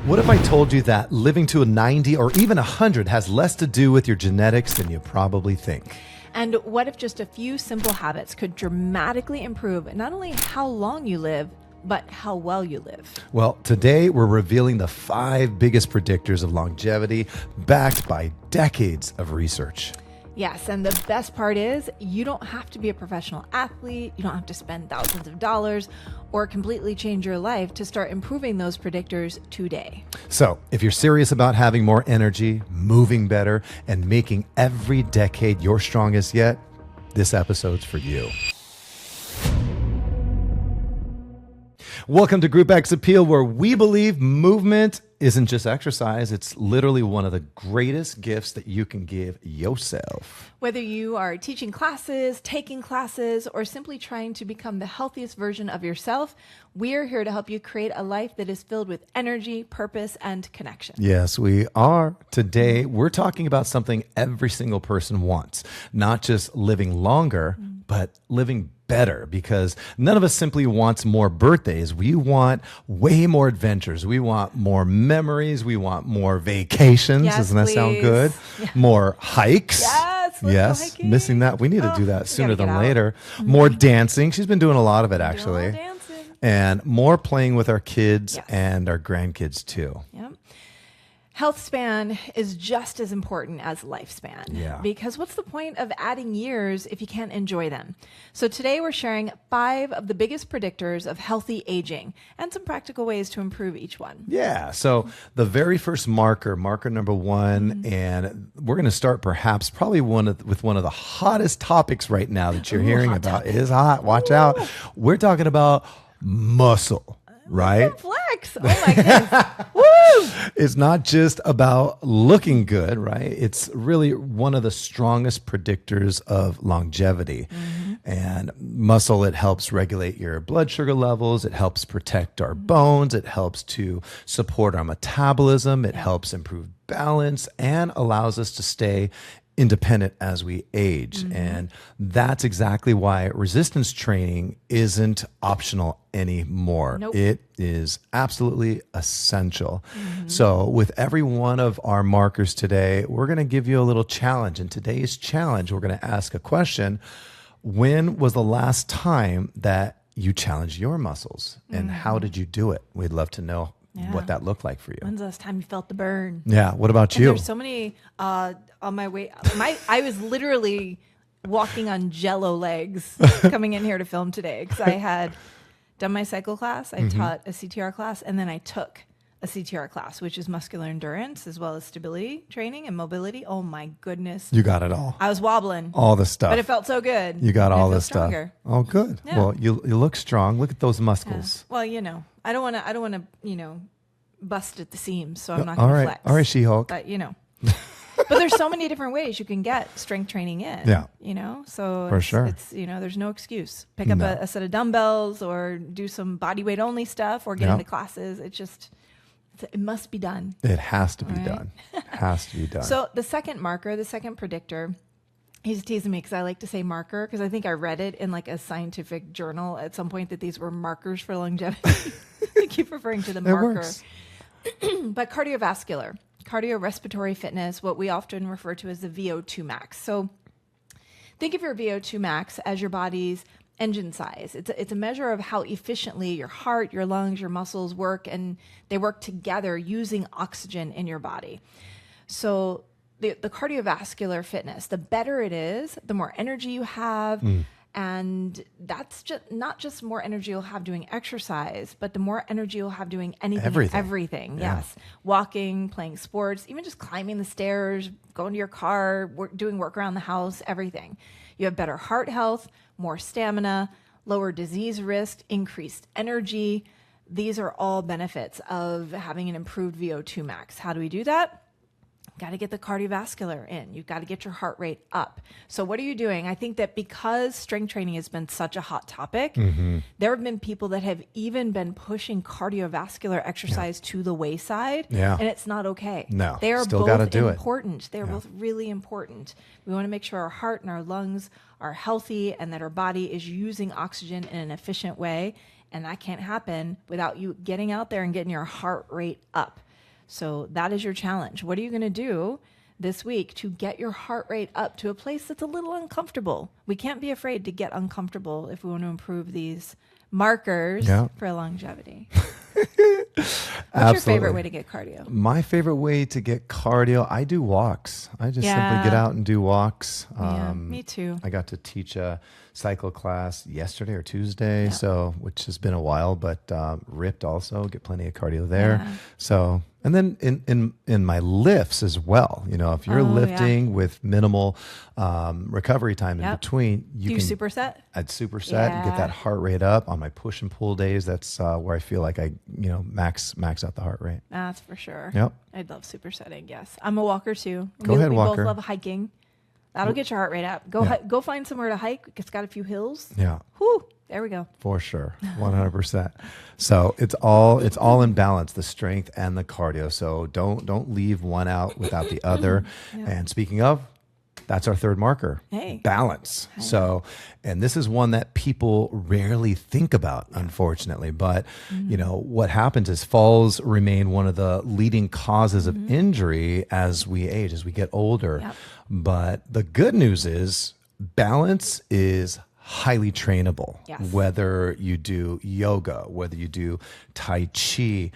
What if I told you that living to a 90 or even 100 has less to do with your genetics than you probably think? And what if just a few simple habits could dramatically improve not only how long you live, but how well you live? Well, today we're revealing the 5 biggest predictors of longevity backed by decades of research. Yes, and the best part is you don't have to be a professional athlete. You don't have to spend thousands of dollars or completely change your life to start improving those predictors today. So if you're serious about having more energy, moving better, and making every decade your strongest yet, this episode's for you. Welcome to Group X Appeal, where we believe movement isn't just exercise. It's literally one of the greatest gifts that you can give yourself. Whether you are teaching classes, taking classes, or simply trying to become the healthiest version of yourself, we're here to help you create a life that is filled with energy, purpose, and connection. Yes, we are. Today, we're talking about something every single person wants, not just living longer, but living better, because none of us simply wants more birthdays. We want way more adventures. We want more memories. We want more vacations. Yes, Doesn't that sound please. good? Yeah. More hikes. Yes, let's go Yes, hiking. missing that. We need to do that we sooner gotta than get out. later. More dancing. She's been doing a lot of it, Doing actually. all dancing. And more playing with our kids Yes. and our grandkids, too. Yep. Health span is just as important as lifespan. Yeah. Because what's the point of adding years if you can't enjoy them? So today we're sharing 5 of the biggest predictors of healthy aging and some practical ways to improve each one. Yeah. So the very first marker number 1, and we're going to start perhaps probably with one of the hottest topics right now that you're hearing hot about. topic. It is hot. Watch out. We're talking about muscle, right? Flex. Oh my goodness. Woo! It's not just about looking good, right? It's really one of the strongest predictors of longevity. And muscle, it helps regulate your blood sugar levels. It helps protect our bones. It helps to support our metabolism. It helps improve balance and allows us to stay independent as we age. And that's exactly why resistance training isn't optional anymore. Nope. It is absolutely essential. So with every one of our markers today, we're going to give you a little challenge. And today's challenge, we're going to ask a question. When was the last time that you challenged your muscles? And how did you do it? We'd love to know what that looked like for you. When's the last time you felt the burn? Yeah. What about And you? there's so many on my way. I was literally walking on jello legs coming in here to film today because I had done my cycle class. I taught a CTR class, and then I took a CTR class, which is muscular endurance as well as stability training and mobility. Oh my goodness. You got it all. I was wobbling, All the stuff. but it felt so good. You got And I all feel this stuff. stronger. Oh, good. Yeah. Well, you look strong. Look at those muscles. Well, I don't want to, bust at the seams, so I'm not All going to right. flex. All right, She-Hulk. But, but there's so many different ways you can get strength training in. Yeah. So For sure. it's there's no excuse. Pick up a set of dumbbells or do some body weight only stuff or get Yeah. into classes. It must be done. It has to be All right. done. Has to be done. So the second marker, the second predictor, he's teasing me because I like to say marker because I think I read it in like a scientific journal at some point that these were markers for longevity. I keep referring to the It marker. works. But cardiorespiratory fitness, what we often refer to as the VO₂ max. So think of your VO₂ max as your body's engine size. It's a measure of how efficiently your heart, your lungs, your muscles work, and they work together using oxygen in your body. So the cardiovascular fitness, the better it is, the more energy you have. And that's just not just more energy you'll have doing exercise, but the more energy you'll have doing everything. Yeah. Yes. Walking, playing sports, even just climbing the stairs, going to your car, doing work around the house, everything. You have better heart health, more stamina, lower disease risk, increased energy. These are all benefits of having an improved VO₂ max. How do we do that? Got to get the cardiovascular in. You've got to get your heart rate up. So what are you doing? I think that because strength training has been such a hot topic, there have been people that have even been pushing cardiovascular exercise to the wayside, and it's not okay. No, they are still both gotta do it. important. They are both really important. We want to make sure our heart and our lungs are healthy and that our body is using oxygen in an efficient way. And that can't happen without you getting out there and getting your heart rate up. So that is your challenge. What are you going to do this week to get your heart rate up to a place that's a little uncomfortable? We can't be afraid to get uncomfortable if we want to improve these markers for longevity. What's your favorite way to get cardio? My favorite way to get cardio, I do walks. I just simply get out and do walks. Me too. I got to teach a cycle class yesterday or Tuesday, so which has been a while, but ripped also, get plenty of cardio there. Yeah. So, and then in my lifts as well, you know, if you're lifting with minimal recovery time in between, you can superset. I'd superset and get that heart rate up. On my push and pull days, that's where I feel like I, you know, max out the heart rate. That's for sure. Yep. I'd love supersetting. Yes. I'm a walker too. Go ahead, walker. We both love hiking. That'll get your heart rate up. Go find somewhere to hike. It's got a few hills. Yeah. Whew. There we go. For sure. 100%. So it's all in balance, the strength and the cardio. So don't leave one out without the other. And speaking of, that's our third marker. Balance. So, and this is one that people rarely think about, unfortunately. But, you know, what happens is falls remain one of the leading causes of injury as we age, as we get older. But the good news is balance is highly trainable, whether you do yoga, whether you do Tai Chi,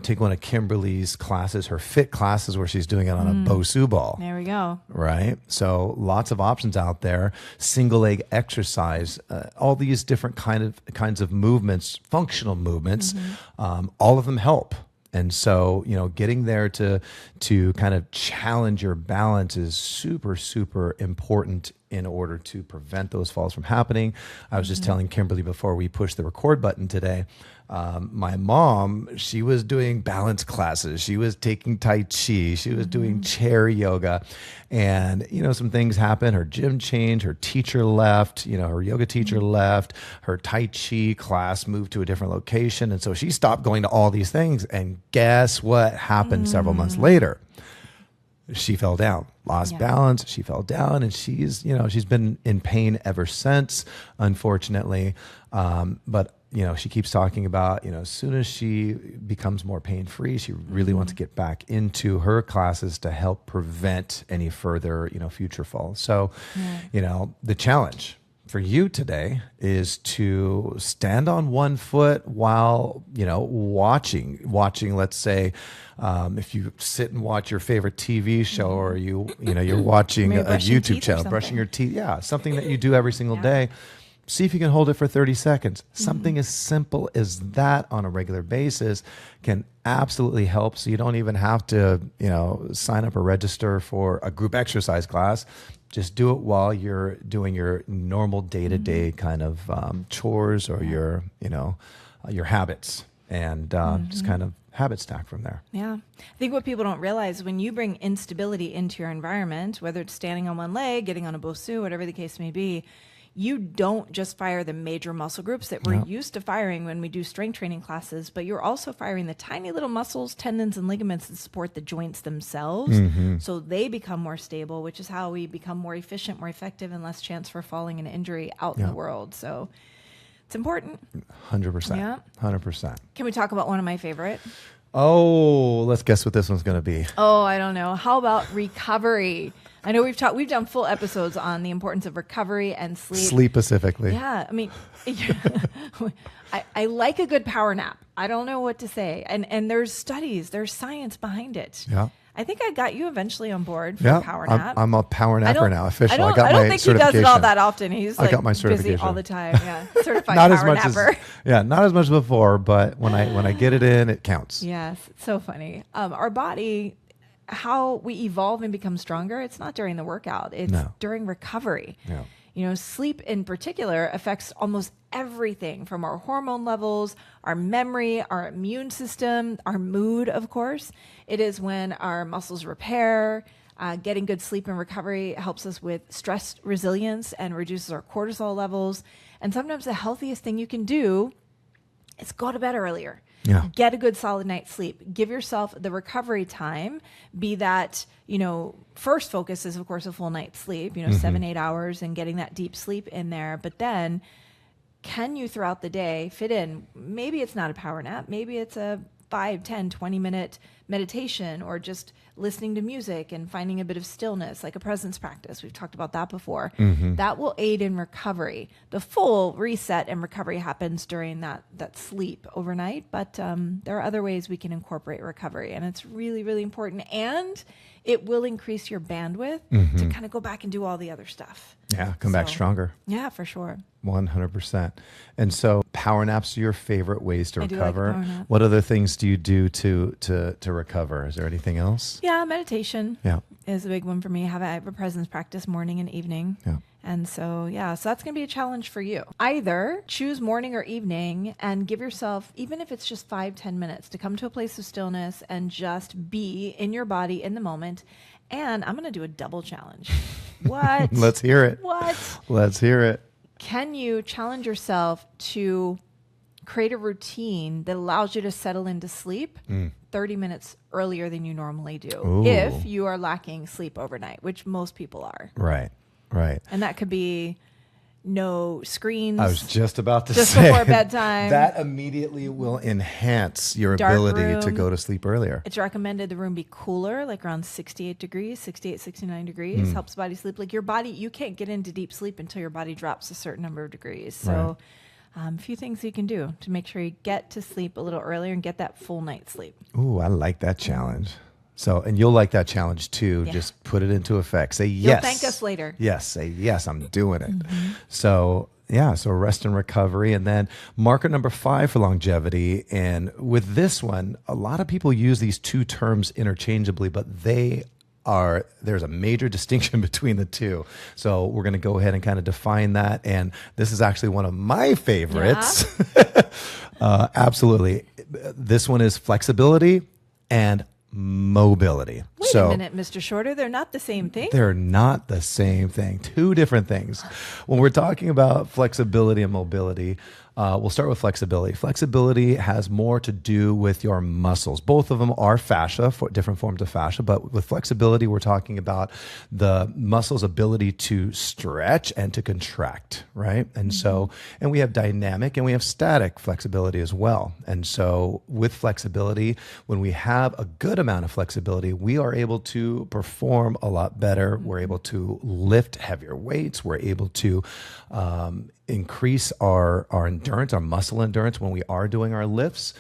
take one of Kimberly's classes, her fit classes where she's doing it on a BO₂ ball. There we go. Right? So lots of options out there. Single leg exercise, all these different kinds of movements, functional movements, all of them help. And so, you know, getting there to kind of challenge your balance is super, super important in order to prevent those falls from happening. I was just telling Kimberly before we pushed the record button today, my mom, she was doing balance classes. She was taking Tai Chi. She was doing chair yoga. And, you know, some things happened. Her gym changed. Her teacher left. You know, her yoga teacher left. Her Tai Chi class moved to a different location. And so she stopped going to all these things. And guess what happened several months later? She fell down, lost balance. She fell down, and she's been in pain ever since, unfortunately. But, you know, she keeps talking about, you know, as soon as she becomes more pain-free, she really wants to get back into her classes to help prevent any further, you know, future falls. So, you know, the challenge for you today is to stand on one foot while, you know, watching, let's say, if you sit and watch your favorite TV show, or you're watching a YouTube channel, brushing your teeth. Yeah. Something that you do every single day. See if you can hold it for 30 seconds. Something as simple as that on a regular basis can absolutely help. So you don't even have to, you know, sign up or register for a group exercise class. Just do it while you're doing your normal day-to-day kind of chores or your habits, and just kind of habit stack from there. Yeah. I think what people don't realize, when you bring instability into your environment, whether it's standing on one leg, getting on a BO₂, whatever the case may be, you don't just fire the major muscle groups that we're used to firing when we do strength training classes, but you're also firing the tiny little muscles, tendons, and ligaments that support the joints themselves. So they become more stable, which is how we become more efficient, more effective, and less chance for falling and injury out in the world. So it's important. 100%. Yeah. 100%. Can we talk about one of my favorite? Oh, let's guess what this one's going to be. Oh, I don't know. How about recovery? I know we've done full episodes on the importance of recovery and sleep. Sleep specifically. Yeah. I mean, I like a good power nap. I don't know what to say. And there's studies, there's science behind it. Yeah. I think I got you eventually on board for a power nap. I'm a power napper now, official. I don't think he does it all that often. He's like, I got my certification. Busy all the time. Yeah. Certified power napper. Not as much as before, but when I get it in, it counts. Yes. It's so funny. Our body, how we evolve and become stronger, it's not during the workout. It's during recovery. Yeah. You know, sleep in particular affects almost everything from our hormone levels, our memory, our immune system, our mood, of course. It is when our muscles repair. Getting good sleep and recovery helps us with stress resilience and reduces our cortisol levels. And sometimes the healthiest thing you can do is go to bed earlier. Yeah. Get a good solid night's sleep. Give yourself the recovery time. Be that, first focus is, of course, a full night's sleep, 7-8 hours and getting that deep sleep in there. But then can you throughout the day fit in, maybe it's not a power nap, maybe it's a 5, 10, 20-minute meditation, or just listening to music and finding a bit of stillness, like a presence practice. We've talked about that before. That will aid in recovery. The full reset and recovery happens during that sleep overnight, but there are other ways we can incorporate recovery, and it's really, really important. And it will increase your bandwidth to kind of go back and do all the other stuff. Yeah, come back stronger. Yeah, for sure. 100%. And so power naps are your favorite ways to recover. Like power nap. What other things do you do to recover? Is there anything else? Yeah, meditation Yeah. is a big one for me. I have a presence practice morning and evening. Yeah. And so that's going to be a challenge for you. Either choose morning or evening and give yourself, even if it's just 5-10 minutes, to come to a place of stillness and just be in your body in the moment. And I'm going to do a double challenge. What? Let's hear it. What? Let's hear it. Can you challenge yourself to create a routine that allows you to settle into sleep 30 minutes earlier than you normally do? Ooh. If you are lacking sleep overnight, which most people are. Right. Right. And that could be no screens. I was just about to just say. Before bedtime. That immediately will enhance your Dark ability room. to go to sleep earlier. It's recommended the room be cooler, like around 68 degrees, 68, 69 degrees. Helps body sleep. Like your body, you can't get into deep sleep until your body drops a certain number of degrees. So a few things you can do to make sure you get to sleep a little earlier and get that full night's sleep. Ooh, I like that challenge. So, and you'll like that challenge too. Yeah. Just put it into effect. Say You'll yes. thank us later. Yes. Say yes, I'm doing it. So rest and recovery. And then marker number 5 for longevity. And with this one, a lot of people use these two terms interchangeably, but there's a major distinction between the two. So we're going to go ahead and kind of define that. And this is actually one of my favorites. Yeah. Absolutely. This one is flexibility and mobility. Wait a minute, Mr. Shorter. They're not the same thing? They're not the same thing. Two different things. When we're talking about flexibility and mobility, we'll start with flexibility. Flexibility has more to do with your muscles. Both of them are fascia, for different forms of fascia, but with flexibility, we're talking about the muscle's ability to stretch and to contract, right? And and we have dynamic and we have static flexibility as well. And so with flexibility, when we have a good amount of flexibility, we are able to perform a lot better. We're able to lift heavier weights. We're able to increase our endurance, our muscle endurance when we are doing our lifts.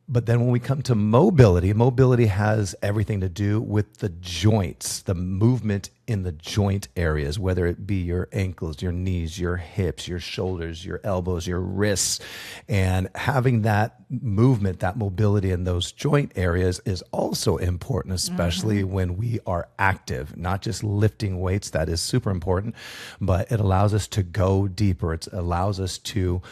But then when we come to mobility has everything to do with the joints, the movement in the joint areas, whether it be your ankles, your knees, your hips, your shoulders, your elbows, your wrists. And having that movement, that mobility in those joint areas is also important, especially when we are active, not just lifting weights. That is super important, but it allows us to go deeper. It allows us to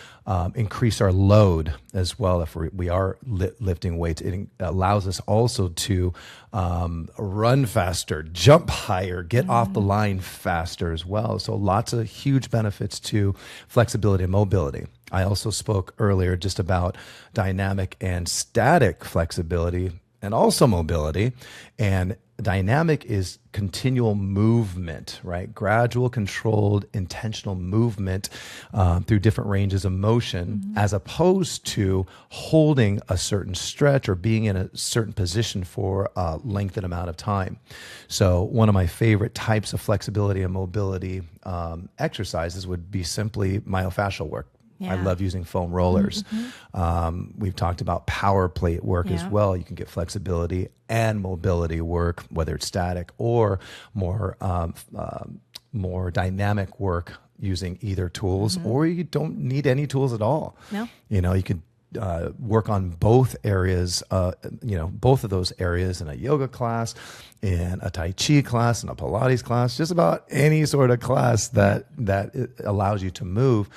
increase our load as well. If we are lifting weights, it allows us also to run faster, jump higher, get off the line faster as well. So lots of huge benefits to flexibility and mobility. I also spoke earlier just about dynamic and static flexibility and also mobility. And dynamic is continual movement, right? Gradual, controlled, intentional movement through different ranges of motion, as opposed to holding a certain stretch or being in a certain position for a lengthened amount of time. So one of my favorite types of flexibility and mobility exercises would be simply myofascial work. I love using foam rollers. We've talked about power plate work as well. You can get flexibility and mobility work, whether it's static or more dynamic work using either tools, or you don't need any tools at all. No. You could work on both areas, both of those areas in a yoga class, in a Tai Chi class, in a Pilates class, just about any sort of class that it allows you to move.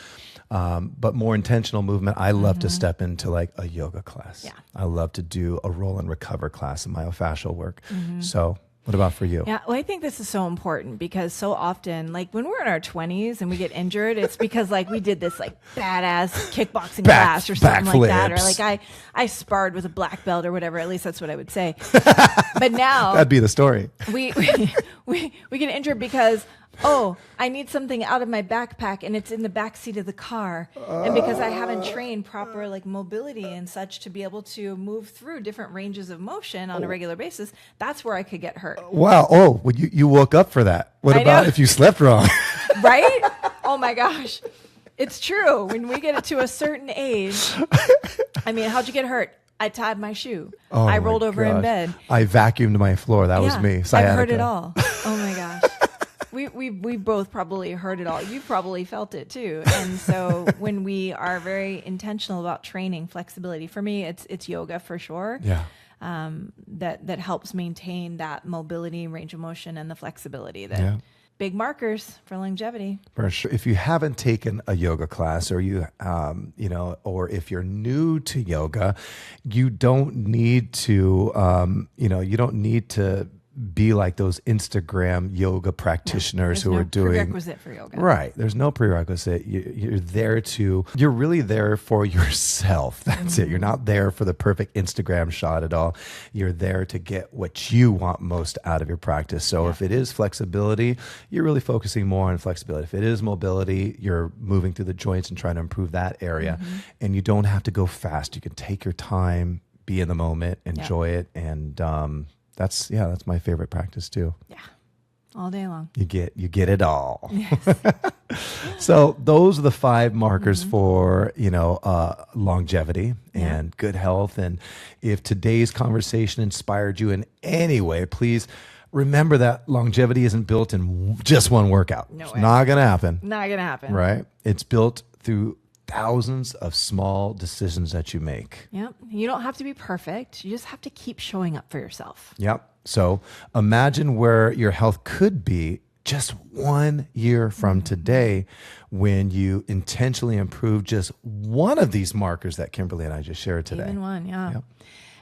But more intentional movement. I love to step into like a yoga class. Yeah. I love to do a roll and recover class in myofascial work. So what about for you? Yeah, well, I think this is so important because so often, like when we're in our 20s and we get injured, it's because like we did this like badass kickboxing class or something like that. Or like I sparred with a black belt or whatever. At least that's what I would say. But now that'd be the story. We get injured because oh, I need something out of my backpack and it's in the back seat of the car. And because I haven't trained proper like mobility and such to be able to move through different ranges of motion on a regular basis, that's where I could get hurt. Wow. Oh, well, you woke up for that. What I about know. if you slept wrong? Right? Oh my gosh. It's true. When we get to a certain age, I mean, how'd you get hurt? I tied my shoe. Oh I my rolled over in gosh. bed. I vacuumed my floor. That was me. Sciatica. I've heard it all. Oh my gosh. We both probably heard it all. You probably felt it too. And so when we are very intentional about training flexibility, for me, it's yoga for sure. Yeah. That helps maintain that mobility, range of motion, and the flexibility that Yeah. big markers for longevity. For sure. If you haven't taken a yoga class, or or if you're new to yoga, you don't need to, you don't need to be like those Instagram yoga practitioners who are doing prerequisite for yoga. Right. There's no prerequisite. You're really there for yourself. That's it. You're not there for the perfect Instagram shot at all. You're there to get what you want most out of your practice. So if it is flexibility, you're really focusing more on flexibility. If it is mobility, you're moving through the joints and trying to improve that area. And you don't have to go fast. You can take your time, be in the moment, enjoy it. And, that's my favorite practice too. Yeah. All day long. You get it all. Yes. So those are the 5 markers for, longevity and good health. And if today's conversation inspired you in any way, please remember that longevity isn't built in just one workout. No It's way. not going to happen. Not going to happen. Right? It's built through thousands of small decisions that you make. Yep. You don't have to be perfect. You just have to keep showing up for yourself. Yep. So imagine where your health could be just 1 year from today when you intentionally improve just one of these markers that Kimberly and I just shared today. Even one, yeah. Yep.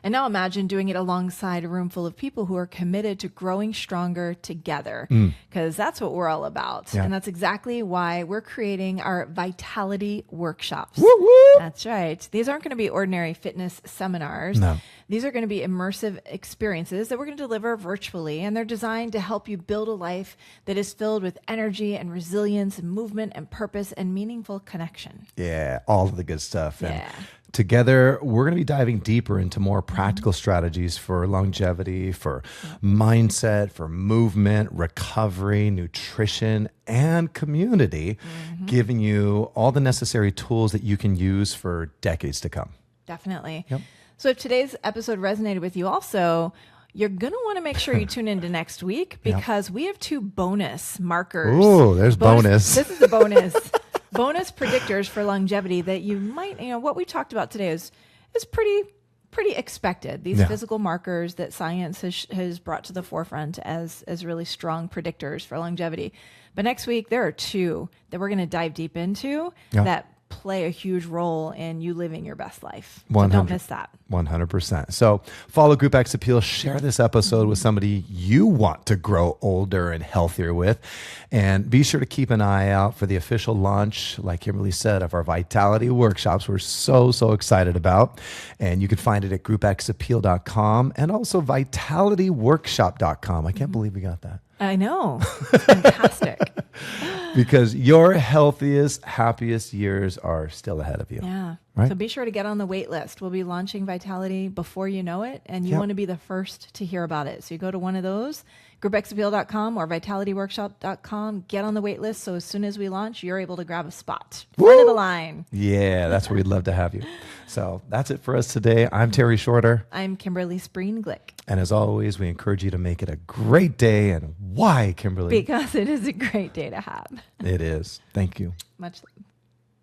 And now imagine doing it alongside a room full of people who are committed to growing stronger together, because that's what we're all about. Yeah. And that's exactly why we're creating our Vitality Workshops. Woo woo! That's right. These aren't going to be ordinary fitness seminars. No. These are going to be immersive experiences that we're going to deliver virtually, and they're designed to help you build a life that is filled with energy and resilience and movement and purpose and meaningful connection. Yeah, all of the good stuff. And Yeah. together, we're going to be diving deeper into more practical strategies for longevity, for mindset, for movement, recovery, nutrition, and community, giving you all the necessary tools that you can use for decades to come. Definitely. Yep. So if today's episode resonated with you also, you're going to want to make sure you tune into next week because we have 2 bonus markers. Ooh, there's bonus. This is a bonus. Bonus predictors for longevity that you might, what we talked about today is pretty expected. These physical markers that science has brought to the forefront as really strong predictors for longevity. But next week, there are 2 that we're going to dive deep into that play a huge role in you living your best life. So don't miss that. 100%. So follow Group X Appeal, share this episode with somebody you want to grow older and healthier with. And be sure to keep an eye out for the official launch, like Kimberly said, of our Vitality Workshops. We're so excited about. And you can find it at groupxappeal.com and also vitalityworkshop.com. I can't believe we got that. I know. It's fantastic. Because your healthiest, happiest years are still ahead of you. Yeah. Right? So be sure to get on the wait list. We'll be launching Vitality before you know it, and you want to be the first to hear about it. So you go to one of those, groupxappeal.com or vitalityworkshop.com, get on the wait list. So as soon as we launch, you're able to grab a spot. Front of the line. Yeah, that's where we'd love to have you. So that's it for us today. I'm Terry Shorter. I'm Kimberly Spreen-Glick. And as always, we encourage you to make it a great day. And why, Kimberly? Because it is a great day to have. It is. Thank you. Much love.